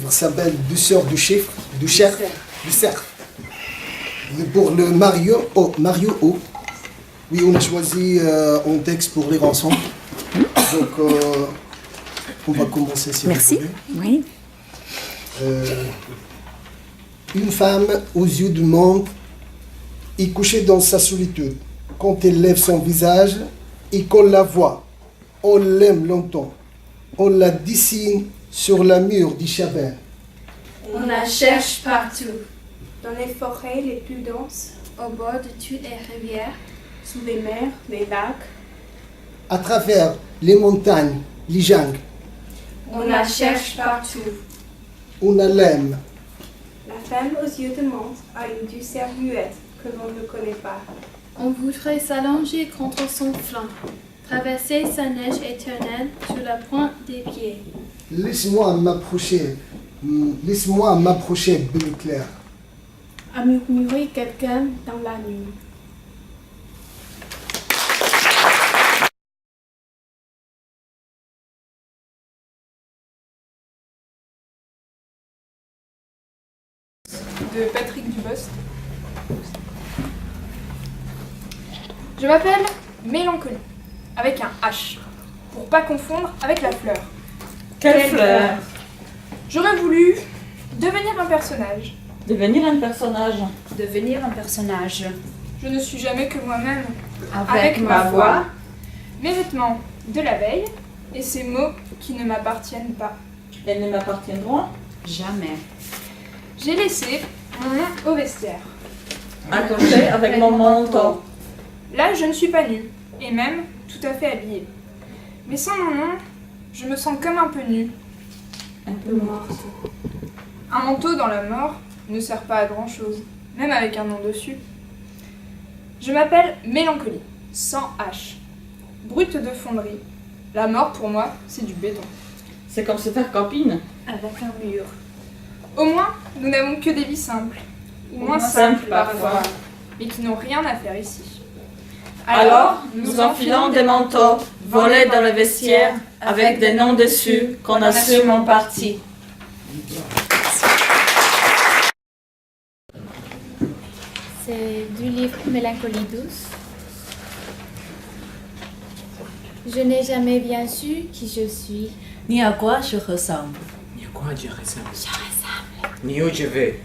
livre s'appelle Douceur du cerf. Pour le Mario O. Oui, on a choisi un texte pour lire ensemble. Donc, on va commencer si Merci. vous voulez. Oui. Une femme aux yeux du monde est couchée dans sa solitude. Quand elle lève son visage et qu'on la voit, on l'aime longtemps. On la dessine sur la mur du Chabert. On la cherche partout, dans les forêts les plus denses, au bord de toutes les rivières, sous les mers, les lacs. À travers les montagnes, les jungles, On la cherche partout. on l'aime. La femme aux yeux de monde a une douceur muette que l'on ne connaît pas. On voudrait s'allonger contre son flanc, traverser sa neige éternelle sur la pointe des pieds. Laisse-moi m'approcher, belle Claire. À murmurer quelqu'un dans la nuit. De Patrick Dubost. Je m'appelle Mélancolie, avec un H, pour pas confondre avec la fleur. Quelle fleur? J'aurais voulu devenir un personnage. Devenir un personnage. Devenir un personnage. Je ne suis jamais que moi-même, Avec ma voix. mes vêtements de la veille et ces mots qui ne m'appartiennent pas. Elles ne m'appartiendront Jamais. J'ai laissé mon nom au vestiaire. accrochées avec mon manteau. Là, je ne suis pas nue, et même tout à fait habillée. Mais sans mon nom, je me sens comme un peu nue. Un peu morte. Un manteau dans la mort ne sert pas à grand chose, même avec un nom dessus. Je m'appelle Mélancolie, sans H. Brute de fonderie. La mort pour moi, c'est du béton. C'est comme se faire copine. Avec un mur. Au moins, nous n'avons que des vies simples, ou moins moins simples simples parfois, parfois. mais qui n'ont rien à faire ici. Alors, nous enfilons des manteaux, volés dans le vestiaire, avec des noms dessus qu'on assume en partie. C'est du livre Mélancolie douce. Je n'ai jamais bien su qui je suis. Ni à quoi je ressemble. Ni à quoi je ressemble. Ni où je vais.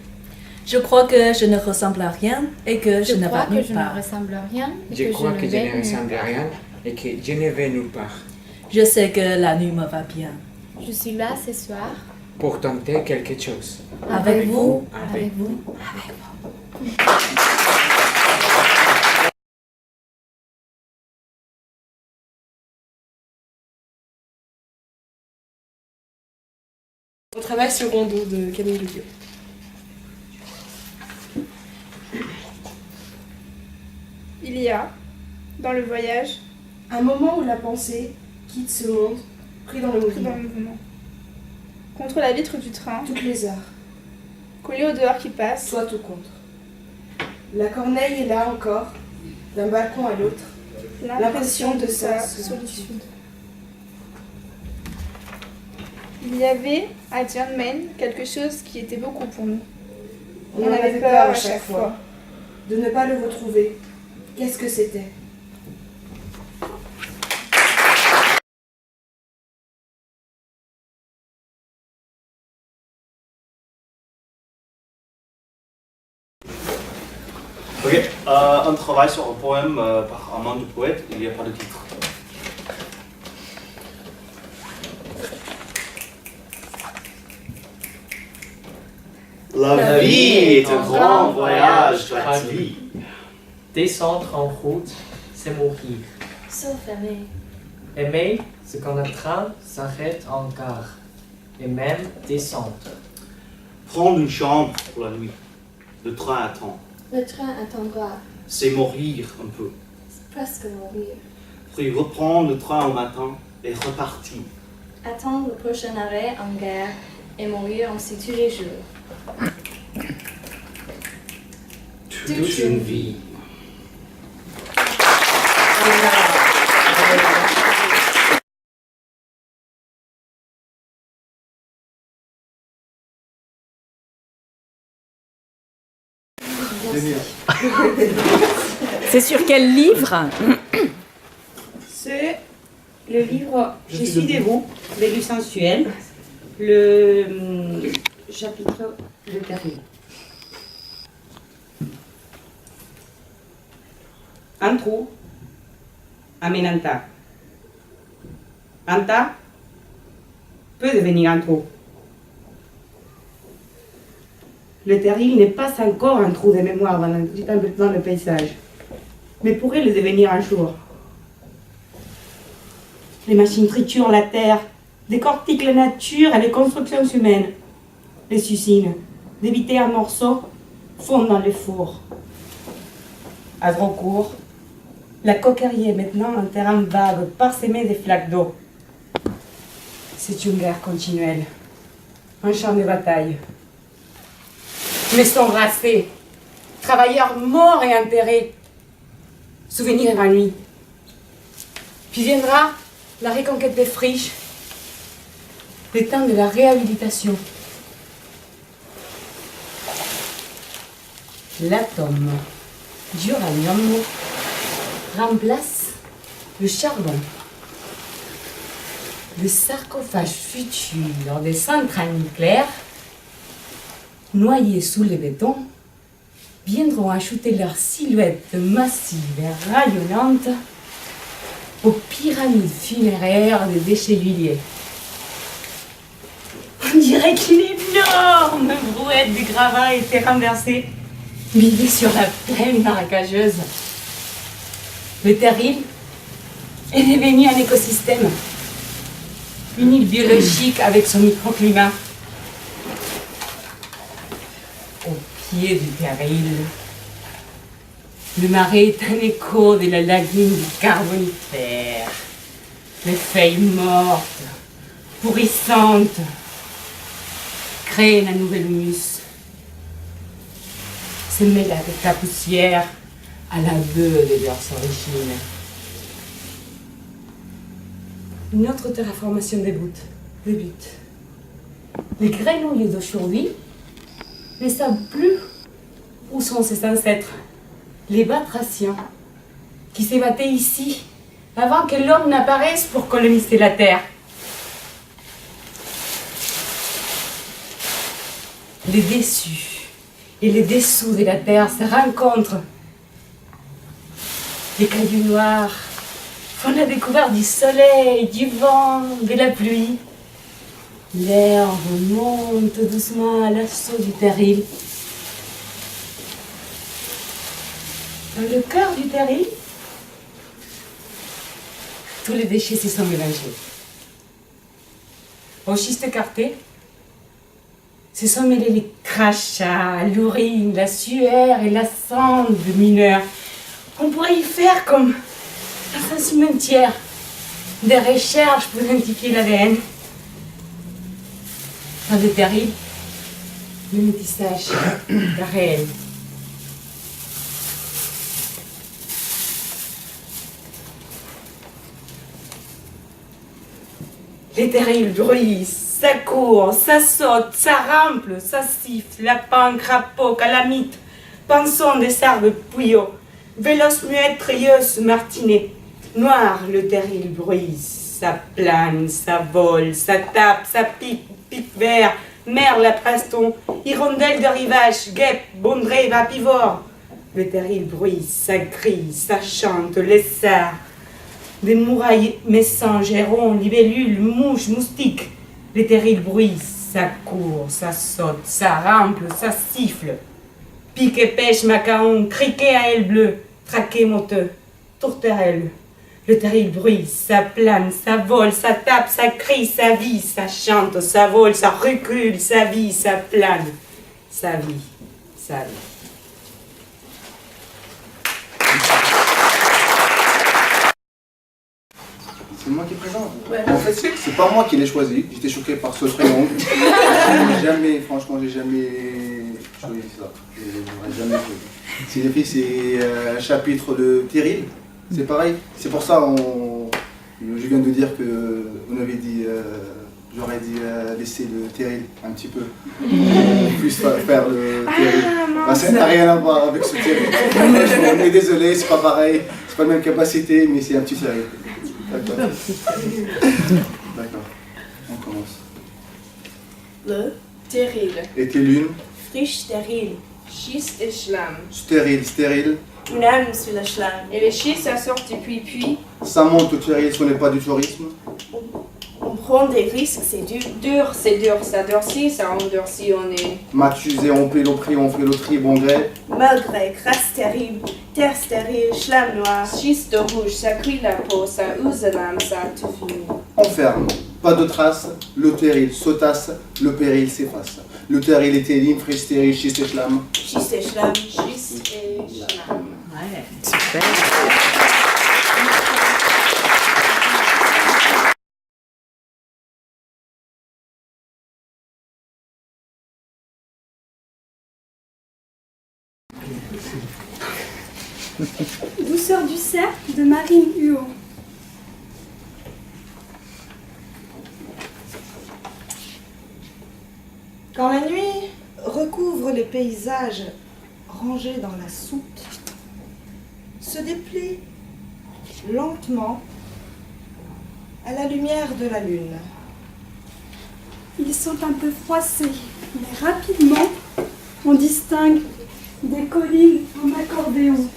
Je crois que je ne ressemble à rien et que je ne crois vais que nulle je ne part. ressemble à rien et Je que crois je que ne je vais ne nulle ressemble à part. rien et que je ne vais nulle part. Je sais que la nuit me va bien. Je suis là ce soir Pour tenter quelque chose. Avec vous, avec vous. Au travail sur Rondeau de Camille Leguieux. Il y a, dans le voyage, Un moment où la pensée quitte ce monde, pris dans le tout mouvement. dans le mouvement. Contre la vitre du train, Toutes les heures, collé au dehors qui passe, soit ou contre. La corneille est là encore, d'un balcon à l'autre, l'impression de sa solitude. Il y avait à John Maine quelque chose qui était beaucoup pour nous. On en avait peur à chaque fois de ne pas le retrouver. Qu'est-ce que c'était? Ok, un travail sur un poème par Armand du Poète, il n'y a pas de titre. La vie est un grand voyage gratuit. Descendre en route, c'est mourir. S'enfermer. Aimer, c'est quand un train s'arrête en gare. Et même descendre. Prendre une chambre pour la nuit. Le train attend. Le train attendra, C'est mourir un peu. presque mourir. Puis reprendre le train au matin et repartir. Attendre le prochain arrêt en gare et mourir ainsi tous les jours. Toute une vie. C'est sur quel livre? C'est le livre Je suis des vous, Vélu sensuel, le chapitre Le terrible. Un trou amène un tas. Un tas peut devenir un trou. Le terril n'est pas encore un trou de mémoire dans le paysage, mais pourrait le devenir un jour. Les machines triturent la terre, décortiquent la nature et les constructions humaines. Les usines, débitées en morceaux, fondent dans les fours. À Drocourt, la coquerie est maintenant un terrain vague, parsemé de flaques d'eau. C'est une guerre continuelle, un champ de bataille. Maisons racées, travailleurs morts et enterrés, souvenirs évanouis. Puis viendra la reconquête des friches, le temps de la réhabilitation. L'atome d'uranium remplace le charbon. Le sarcophage futur des centrales nucléaires, noyés sous le béton, viendront ajouter leur silhouette massive et rayonnante aux pyramides funéraires des déchets huiliers. On dirait qu'une énorme brouette de gravats a été renversée, vidée sur la plaine marécageuse. Le terril est devenu un écosystème, une île biologique avec son microclimat. Au pied du terril, le marais est un écho de la lagune du Carbonifère. Les feuilles mortes, pourrissantes, créent la nouvelle humus. Se mêle avec la poussière à la beuh de leurs origines. Une autre terraformation débute. Les grenouilles d'aujourd'hui ne savent plus où sont ses ancêtres, les batraciens, qui se battaient ici avant que l'homme n'apparaisse pour coloniser la terre. Les déçus et les dessous de la terre se rencontrent. Les cailloux noirs font la découverte du soleil, du vent, de la pluie. L'herbe monte doucement à l'assaut du terril. Dans le cœur du terril, tous les déchets se sont mélangés. Au schiste écarté, se sont mêlés les crachats, l'urine, la sueur et la cendre de mineurs. On pourrait y faire comme dans un cimetière, des recherches pour identifier l'ADN. Dans le terril, le métissage est réel. Les terrils bruissent, ça court, ça saute, ça rample, ça siffle, lapin, crapaud, calamite, pinson des arbres pouillots, véloce muette, trieuse, martinet. Noir, le terril bruisse, ça plane, ça vole, ça tape, ça pique, pique vert, merle à preston, hirondelle de rivage, guêpe, bondrée, vapivore. Le terril bruisse, ça crie, ça chante, les sards. Des mourailles, messanges, hérons, libellules, mouches, moustiques. Les terrils bruissent, ça court, ça saute, ça rample, ça siffle. Pique et pêche, macaon, criquet à aile bleue, traquet moteux, tourterelle. Le terril bruisse, ça plane, ça vole, ça tape, ça crie, ça vit, ça chante, ça vole, ça recule, ça vit, ça plane, ça vit, ça vit. C'est moi qui présente. Ouais. En fait, c'est pas moi qui l'ai choisi. J'étais choqué par ce prénom. Franchement, j'ai jamais choisi ça. J'aurais jamais choisi. C'est les filles, c'est un chapitre de terril. C'est pareil. C'est pour ça, je viens de dire que vous m'avez dit J'aurais dit laisser le terril un petit peu. On puisse faire le terril. Ça n'a rien à voir avec ce terril. On est désolé, c'est pas pareil. C'est pas la même capacité, mais c'est un petit terril. D'accord. D'accord. On commence. Le terril. Était l'une. Frisch steril. Schiste et Schlamm. Stérile. Unanime sur le Schlamm. Et les schistes, ça sort et puis. Ça monte au terril, ce n'est pas du tourisme. On prend des risques, c'est dur. Dur, c'est dur, ça durcit, ça endurcit, on est. Matusé, on paie le prix, on fait le tri, bon gré. Malgré, grâce terrible, terre stérile, Schlamm noir. Schiste rouge, ça cuit la peau, ça use l'âme, ça a tout fini. On ferme. Pas de traces, le terril sautasse, le péril s'efface. Le terril était libre, friche, stérile, schiste et schlamm. Schiste et Schlamm. Schiste et Schlamm. Ouais, super. Douceur du cerf de Marine Huot. Quand la nuit recouvre les paysages rangés dans la soute, se déplie lentement à la lumière de la lune. Ils sont un peu froissés, mais rapidement, on distingue des collines en accordéon.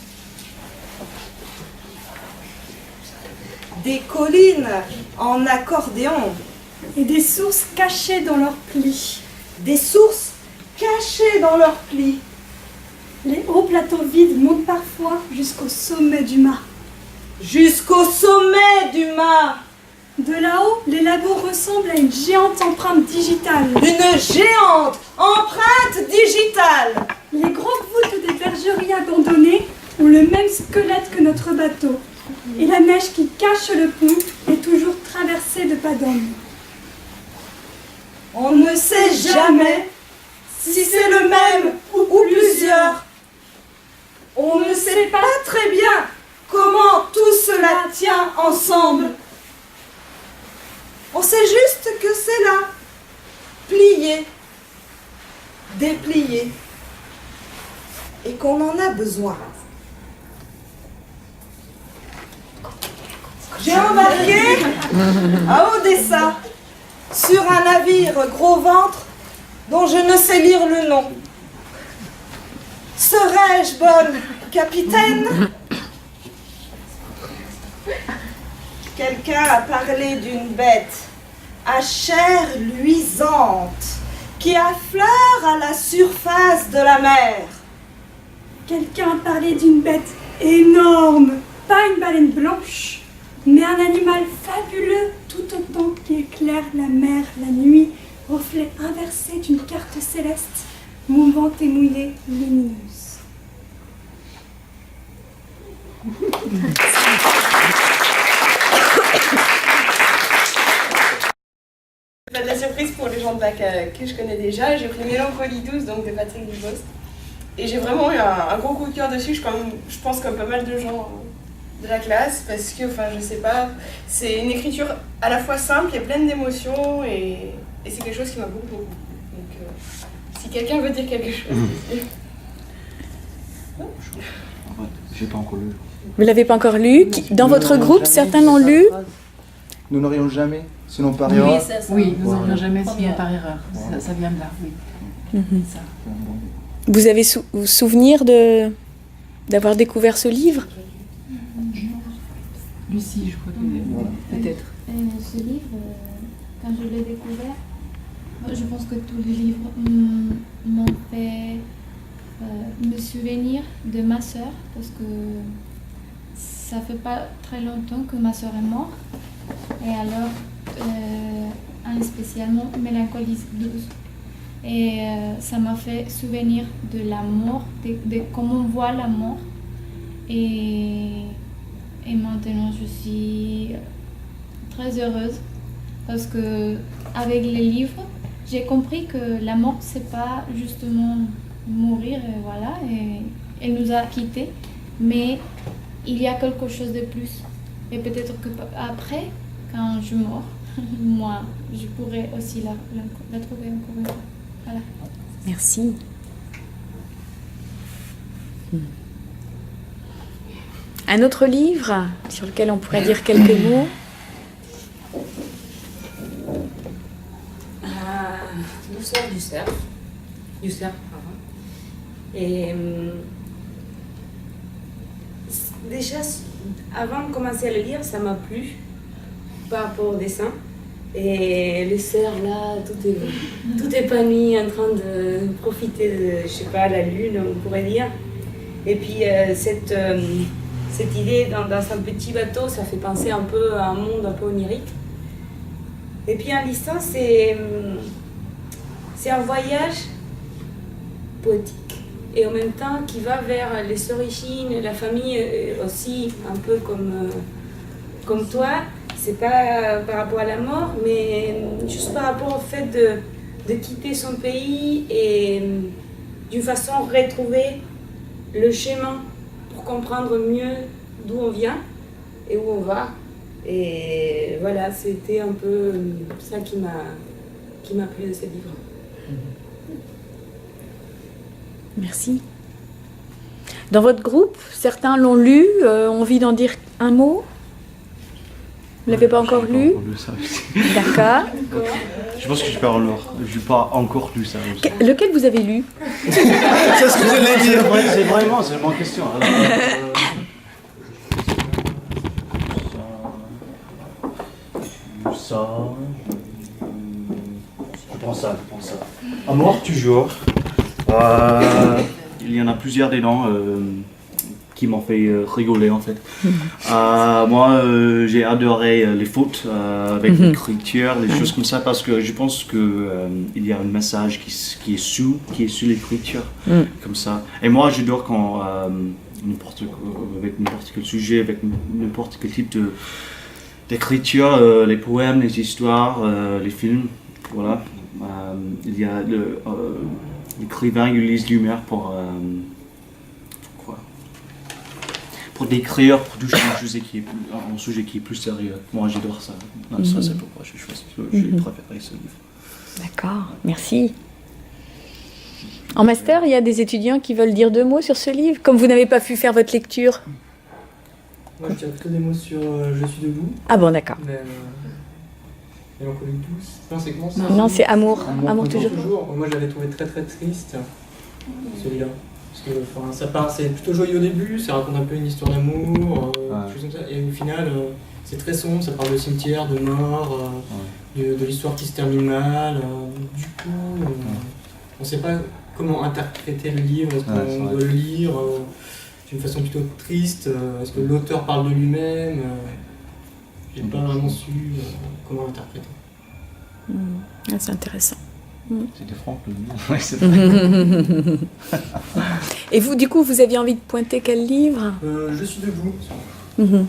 Des collines en accordéon. Et des sources cachées dans leurs plis. Des sources cachées dans leurs plis. Les hauts plateaux vides montent parfois jusqu'au sommet du mât. Jusqu'au sommet du mât. De là-haut, les labos ressemblent à une géante empreinte digitale. Une géante empreinte digitale. Les grandes voûtes des bergeries abandonnées ont le même squelette que notre bateau. Et la neige qui cache le pont est toujours traversée de pas d'hommes. On ne sait jamais si c'est le même ou plusieurs. On ne sait pas très bien comment tout cela tient ensemble. On sait juste que c'est là, plié, déplié, et qu'on en a besoin. J'ai embarqué à Odessa sur un navire gros ventre dont je ne sais lire le nom. Serais-je bonne capitaine? Quelqu'un a parlé d'une bête à chair luisante qui affleure à la surface de la mer. Quelqu'un a parlé d'une bête énorme, pas une baleine blanche, mais un animal fabuleux tout autant qui éclaire la mer la nuit, reflet inversé d'une carte céleste, mouvante et mouillée, lumineuse. Pas de la surprise pour les gens de bac que je connais déjà. J'ai pris Mélancolie douce, donc de Patrick Dubost. Et j'ai vraiment eu un gros coup de cœur dessus, je pense comme pas mal de gens de la classe, parce que, enfin, je sais pas, c'est une écriture à la fois simple et pleine d'émotions, et c'est quelque chose qui m'a beaucoup. Donc, si quelqu'un veut dire quelque chose. J'ai pas encore lu. Vous l'avez pas encore lu? Dans votre groupe, certains l'ont lu? Nous n'aurions jamais, sinon par Oui, erreur. oui, nous n'aurions jamais sinon par erreur. Ça vient de là, oui. Ça. Vous avez souvenir d'avoir découvert ce livre? Lucie, je crois que peut-être. Ce livre, quand je l'ai découvert, je pense que tous les livres m'ont fait me souvenir de ma sœur, parce que ça fait pas très longtemps que ma sœur est morte. Et alors, spécialement Mélancolie douce. Et ça m'a fait souvenir de la mort, de comment on voit la mort. Et maintenant, je suis très heureuse parce que avec les livres, j'ai compris que la mort, c'est pas justement mourir, et voilà, et elle nous a quittés, mais il y a quelque chose de plus. Et peut-être que après, quand je mors, moi, je pourrais aussi la trouver encore une fois. Voilà. Merci. Un autre livre sur lequel on pourrait dire quelques mots? Douceur du cerf. Du cerf, pardon. Et déjà, avant de commencer à le lire, ça m'a plu par rapport au dessin. Et le cerf là, tout épanoui, en train de profiter de, je sais pas, la lune, on pourrait dire. Et puis cette idée dans un petit bateau, ça fait penser un peu à un monde un peu onirique. Et puis en lisant, c'est un voyage poétique et en même temps qui va vers les origines, la famille aussi, un peu comme toi. C'est pas par rapport à la mort, mais juste par rapport au fait de quitter son pays et d'une façon retrouver le chemin pour comprendre mieux d'où on vient et où on va. Et voilà, c'était un peu ça qui m'a plu de ce livre. Merci. Dans votre groupe, certains l'ont lu, ont envie d'en dire un mot? Vous ne l'avez pas encore lu? D'accord. Je pense que je n'ai pas encore lu ça aussi. Lequel vous avez lu? C'est ce que je voulais dire. C'est vraiment, c'est ma question. Ça. Je prends ça. À mort toujours. Il y en a plusieurs dedans qui m'ont fait rigoler en fait. Moi j'ai adoré les fautes avec l'écriture, les choses comme ça, parce que je pense que il y a un message qui est sous l'écriture, comme ça. Et moi j'adore quand avec n'importe quel sujet, avec n'importe quel type d'écriture, les poèmes, les histoires, les films, voilà. Il y a l'écrivain Ulysse Lumière pour décrire, pour toucher un sujet qui est plus sérieux. Moi j'adore ça. Ça c'est pourquoi j'ai préféré ce livre. D'accord, merci. En master, il y a des étudiants qui veulent dire 2 mots sur ce livre, comme vous n'avez pas pu faire votre lecture. Moi je dirais plutôt des mots sur Je suis debout. Ah bon, d'accord. Mélancolie douce. Non, c'est comment ça? Non, c'est Amour. Amour toujours. Moi, je l'avais trouvé très très triste, celui-là. Parce que c'est plutôt joyeux au début, ça raconte un peu une histoire d'amour, choses comme ça. Et au final, c'est très sombre, ça parle de cimetière, de mort, de l'histoire qui se termine mal. Du coup, on ne sait pas comment interpréter le livre. Est-ce qu'on doit le lire d'une façon plutôt triste? Est-ce que l'auteur parle de lui-même? J'ai pas vraiment su comment l'interpréter. C'est intéressant. C'était Franck le livre. Ouais, c'est vrai. Et vous, du coup, vous aviez envie de pointer quel livre? Je suis debout. Moi,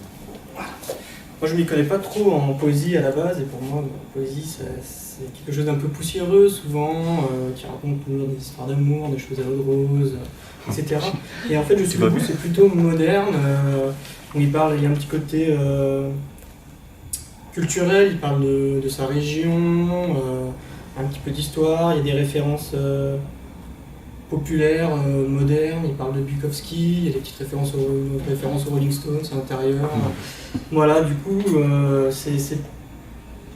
je m'y connais pas trop en poésie à la base, et pour moi, la poésie, c'est quelque chose d'un peu poussiéreux, souvent, qui raconte toujours des histoires d'amour, des choses à l'eau de rose, etc. Et en fait, je suis debout, c'est plutôt moderne, où il y a un petit côté culturel, il parle de sa région, un petit peu d'histoire, il y a des références populaires, modernes, il parle de Bukowski, il y a des petites références aux Rolling Stones à l'intérieur. Voilà, du coup, c'est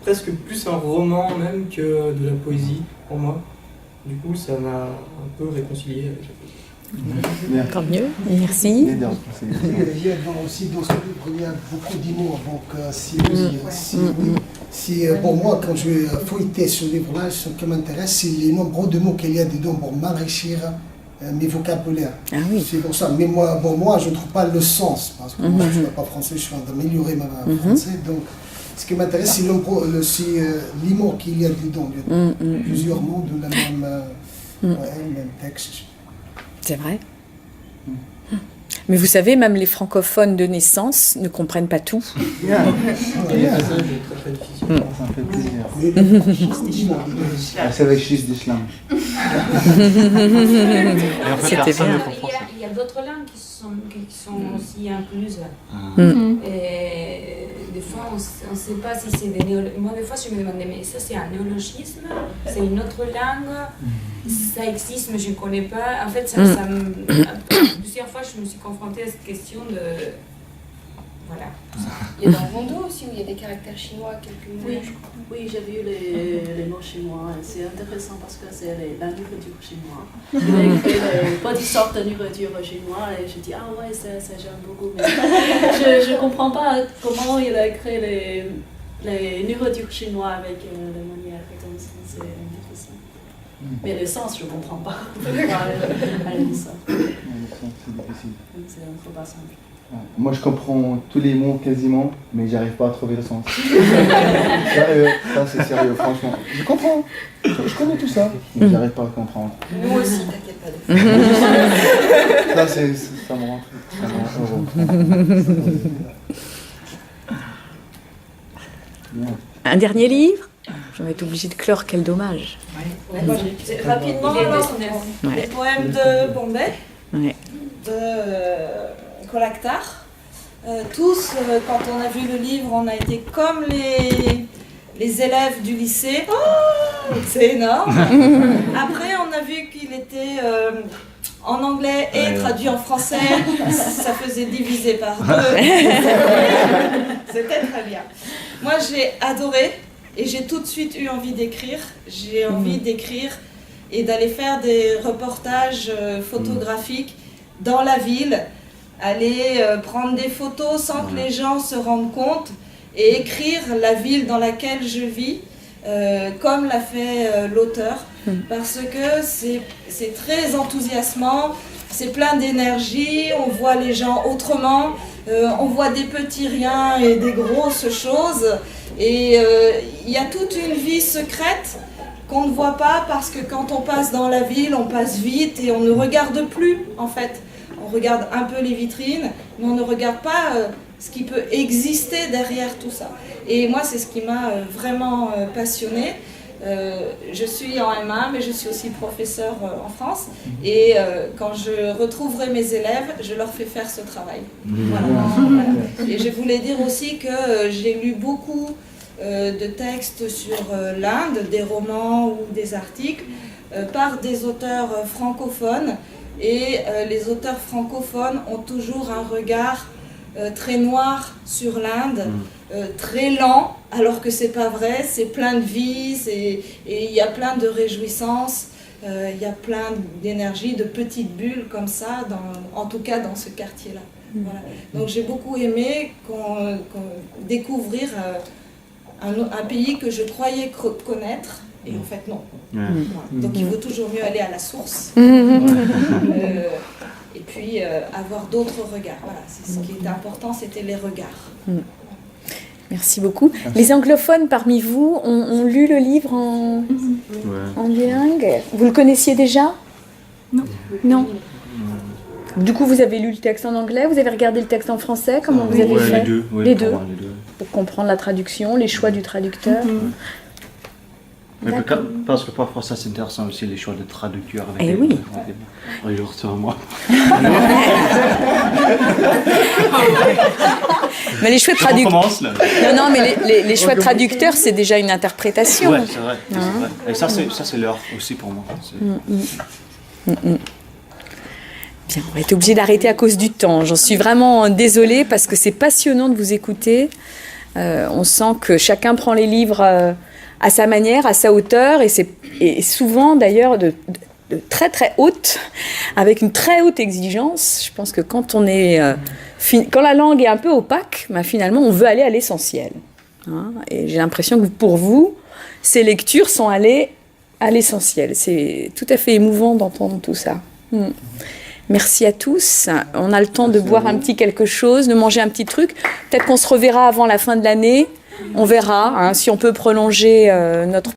presque plus un roman même que de la poésie pour moi. Du coup, ça m'a un peu réconcilié avec la poésie. Tant mieux, merci. Il y a aussi dans ce livre, il y a beaucoup d'humour. Donc, pour moi, quand je vais feuilleter ce livre-là, ce qui m'intéresse, c'est les nombreux de mots qu'il y a dedans pour m'enrichir mes vocabulaires. Ah oui. C'est pour ça. Mais moi, je ne trouve pas le sens, parce que moi, je ne suis pas français, je suis en train d'améliorer ma français. Donc, ce qui m'intéresse, c'est l'humour qu'il y a dedans. Il y a plusieurs mots de la même texte. C'est vrai. Mais vous savez, même les francophones de naissance ne comprennent pas tout. Ça me fait plaisir. C'est avec Schiste d'Islam. C'était bien. Il y a d'autres langues qui sont aussi incluses des fois, on ne sait pas si c'est des néologismes. Moi, des fois, je me demandais, mais ça, c'est un néologisme? C'est une autre langue? Ça existe, mais je ne connais pas. En fait, plusieurs fois, je me suis confrontée à cette question de... Voilà. Il y a dans Rondo aussi où il y a des caractères chinois, quelques mots, Oui, je crois. oui, j'ai vu les mots chinois. C'est intéressant parce que c'est la nourriture chinoise. Il a écrit des sortes de nourriture chinoise et je dis, ah ouais, ça j'aime beaucoup. Mais je ne comprends pas comment il a créé les nourritures chinoises avec les manières et comme ça. C'est intéressant. Mais le sens, je ne comprends pas. Allez, ça. C'est difficile. C'est un peu pas simple. Moi, je comprends tous les mots quasiment, mais j'arrive pas à trouver le sens. Sérieux, ça c'est sérieux, franchement. Je comprends, je connais tout ça, mais j'arrive pas à comprendre. Nous aussi, t'inquiète pas. Ça me rend heureux. Un dernier livre? Je vais être obligée de clore, quel dommage. Rapidement, les poèmes de Bombay, Ouais. de Kolaktar. Tous, quand on a vu le livre, on a été comme les élèves du lycée. Oh, c'est énorme. Après, on a vu qu'il était en anglais et traduit en français. Ça faisait diviser par 2. C'était très bien. Moi, j'ai adoré et j'ai tout de suite eu envie d'écrire. J'ai envie d'écrire et d'aller faire des reportages photographiques dans la ville, aller prendre des photos sans que les gens se rendent compte et écrire la ville dans laquelle je vis, comme l'a fait l'auteur, parce que c'est très enthousiasmant, c'est plein d'énergie, on voit les gens autrement, on voit des petits riens et des grosses choses, et il y a toute une vie secrète qu'on ne voit pas parce que quand on passe dans la ville, on passe vite et on ne regarde plus en fait. On regarde un peu les vitrines, mais on ne regarde pas ce qui peut exister derrière tout ça. Et moi, c'est ce qui m'a vraiment passionnée. Je suis en M1, mais je suis aussi professeure en France. Et quand je retrouverai mes élèves, je leur fais faire ce travail. Voilà. Et je voulais dire aussi que j'ai lu beaucoup de textes sur l'Inde, des romans ou des articles, par des auteurs francophones. Et les auteurs francophones ont toujours un regard très noir sur l'Inde, très lent, alors que c'est pas vrai, c'est plein de vie, et il y a plein de réjouissances, il y a plein d'énergie, de petites bulles comme ça, en tout cas dans ce quartier-là. Voilà. Donc j'ai beaucoup aimé découvrir un pays que je croyais connaître, et en fait non. Voilà. Donc il vaut toujours mieux aller à la source. Et puis avoir d'autres regards. Voilà, c'est ce qui était important, c'était les regards. Merci beaucoup. Les anglophones parmi vous ont lu le livre en bilingue. Vous le connaissiez déjà? Non. Du coup, vous avez lu le texte en anglais, vous avez regardé le texte en français, comment vous avez fait? Les deux. Pour comprendre la traduction, les choix du traducteur. Mais parce que parfois ça c'est intéressant aussi les choix de traducteurs avec eh oui. Regarde sur moi. Mais les choix de traducteurs. Non, mais les choix de traducteurs, c'est déjà une interprétation. Ouais, c'est vrai. C'est vrai. Et ça c'est l'heure aussi pour moi. Bien, on va être obligé d'arrêter à cause du temps. J'en suis vraiment désolée parce que c'est passionnant de vous écouter. On sent que chacun prend les livres à sa manière, à sa hauteur, et souvent d'ailleurs de très très haute, avec une très haute exigence. Je pense que quand quand la langue est un peu opaque, finalement on veut aller à l'essentiel. Et j'ai l'impression que pour vous, ces lectures sont allées à l'essentiel. C'est tout à fait émouvant d'entendre tout ça. Merci à tous. On a le temps de boire un petit quelque chose, de manger un petit truc. Peut-être qu'on se reverra avant la fin de l'année. On verra si on peut prolonger notre